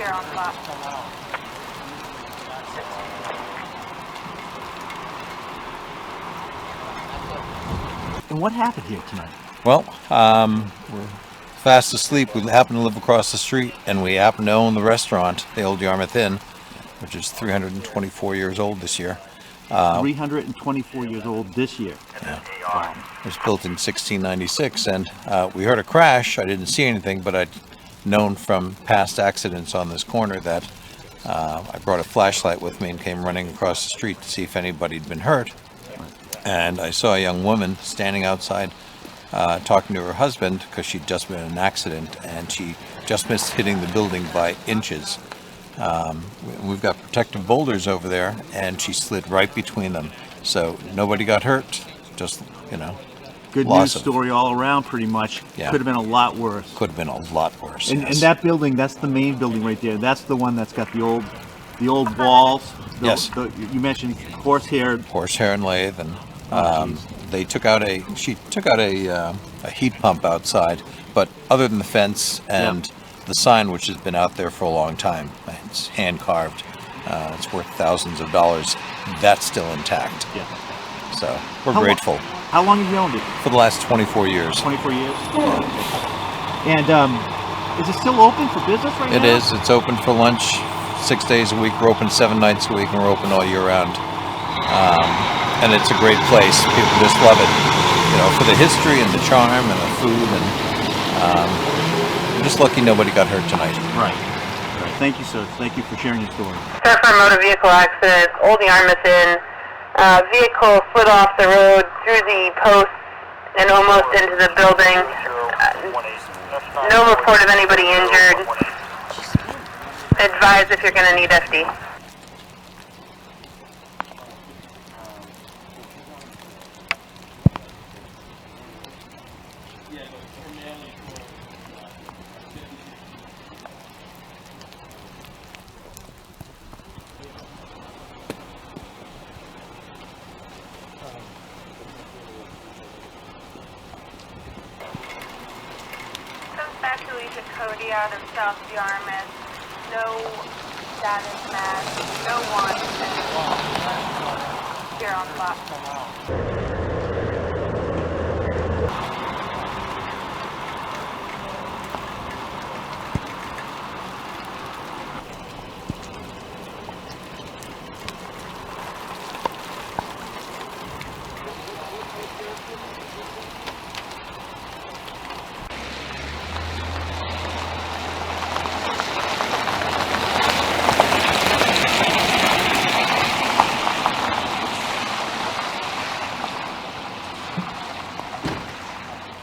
here on spot. And what happened here tonight? Well, we're fast asleep. We happen to live across the street, and we happen to own the restaurant, the Old Yarmouth Inn, which is 324 years old this year. 324 years old this year. Yeah. Wow. It was built in 1696, and we heard a crash. I didn't see anything, but I'd known from past accidents on this corner that I brought a flashlight with me and came running across the street to see if anybody had been hurt. And I saw a young woman standing outside talking to her husband because she'd just been in an accident, and she just missed hitting the building by inches. We've got protective boulders over there, and she slid right between them. So nobody got hurt, just, you know. Good news story all around, pretty much. Yeah. Could have been a lot worse. Could have been a lot worse. And, yes. and that building, that's the main building right there. That's the one that's got the old walls. Yes. You mentioned horsehair and lathe, and she took out a heat pump outside, but other than the fence and the sign, which has been out there for a long time, it's hand carved, it's worth thousands of dollars, that's still intact. Yeah. So we're grateful. How long have you owned it? For the last 24 years. 24 years? And is it still open for business right now? It is. It's open for lunch 6 days a week. We're open 7 nights a week, and we're open all year round. And it's a great place. People just love it, you know, for the history and the charm and the food. And I'm just lucky nobody got hurt tonight. Right. Thank you, sir. Thank you for sharing your story. Sir, for a motor vehicle accident, Old Yarmouth Inn. Vehicle slid off the road through the posts and almost into the building. No report of anybody injured. Advise if you're going to need FD. Cody out of South Yarmouth. No status match. No one. Here on spot.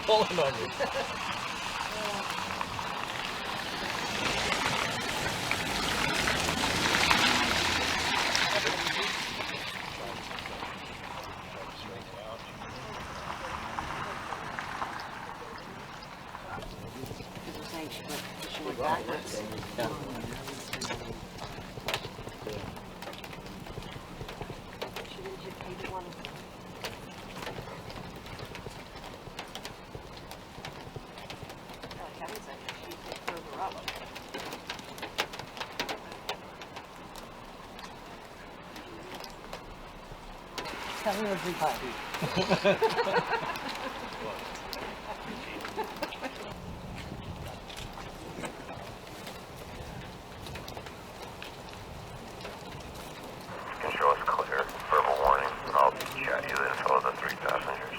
Pulling on you. She went backwards. He didn't want to. Tell me every time. Control is clear. Verbal warning. I'll chat you the info of the 3 passengers.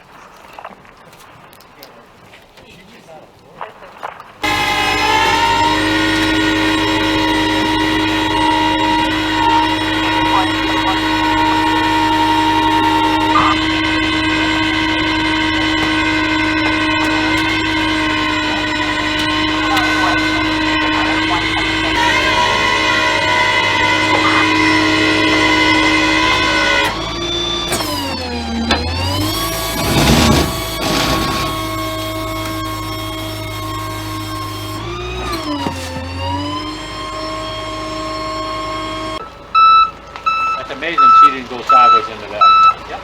Amazing she didn't go sideways into that. Yep.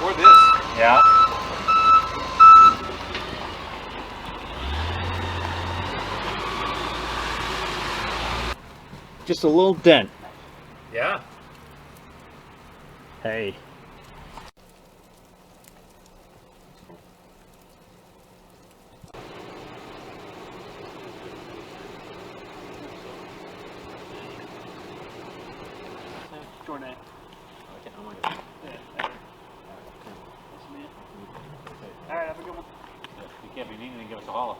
Or this. Yeah. Just a little dent. Yeah. Hey. Jordan. All right, have a good one. You can't be needing to give us a holler.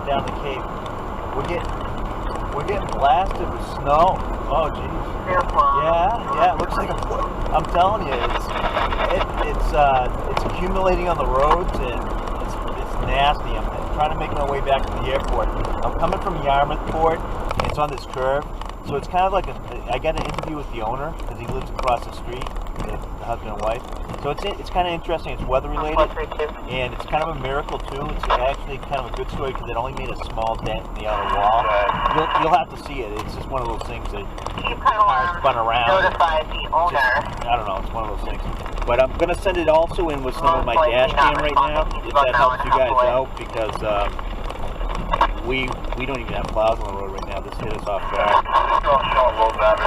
Down the Cape. We're getting blasted with snow. Oh jeez. Yeah, it looks like I'm telling you, it's accumulating on the roads and it's nasty. I'm trying to make my way back to the airport. I'm coming from Yarmouth Port and it's on this curve, so it's kind of like I got an interview with the owner because he lives across the street, the husband and wife. So it's kind of interesting. It's weather related, and it's kind of a miracle too. It's actually kind of a good story because it only made a small dent in the outer wall. You'll have to see it. It's just one of those things that cars spun around. Notify the owner. I don't know. It's one of those things. But I'm gonna send it also in with some of my dash cam right now, if that helps you guys out, because we don't even have plows on the road right now. This hit us off guard.